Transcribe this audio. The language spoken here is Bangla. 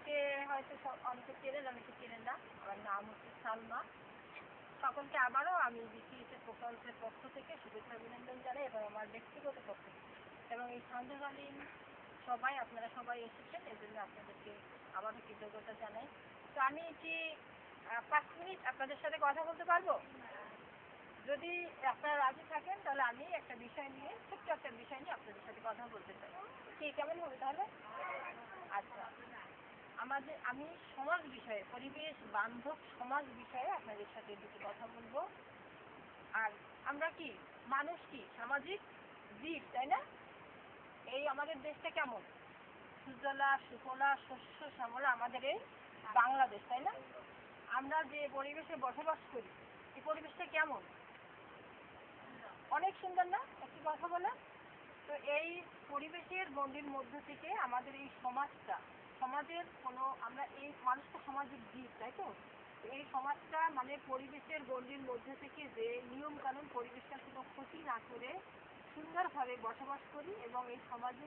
আমাকে হয়তো অনেকে চেনেন, অনেকে চেনেন না। আমার নাম হচ্ছে সালমা। সকলকে আবারও আমি বিসিএস প্রকল্পের পক্ষ থেকে শুভেচ্ছা অভিনন্দন জানাই এবং আমার ব্যক্তিগত পক্ষ থেকে, এবং এই সান্ধ্যকালীন সবাই আপনারা সবাই এসেছেন, এজন্য আপনাদেরকে আবারও কৃতজ্ঞতা জানাই। তো আমি কি 5 মিনিট আপনাদের সাথে কথা বলতে পারবো? যদি আপনারা রাজি থাকেন তাহলে আমি একটা বিষয় নিয়ে, ছোট্ট একটা বিষয় নিয়ে আপনাদের সাথে কথা বলতে চাই। কি কেমন হবে তাহলে? আচ্ছা, আমি সমাজ বিষয়ে, পরিবেশ বান্ধব সমাজ বিষয়ে আপনাদের সাথে দুটো কথা বলবো। আর আমরা কি মানুষ, কি সামাজিক জীব, তাই না? এই আমাদের দেশটা কেমন? সুজলা সুফলা শস্য শ্যামলা আমাদের এই বাংলাদেশ, তাই না? আমরা যে পরিবেশে বসবাস করি, এই পরিবেশটা কেমন? অনেক সুন্দর না? একটি কথা বলে। তো এই পরিবেশের গণ্ডির মধ্য থেকে আমাদের এই সমাজটা, সমাজের কোনো, আমরা এই মানুষটা সামাজিক জীব, তাই তো? এই সমাজটা মানে পরিবেশের গণ্ডির মধ্যে থেকে যে নিয়ম কানুন, পরিবেশটা কোনো ক্ষতি না করে সুন্দরভাবে বসবাস করি এবং এই সমাজে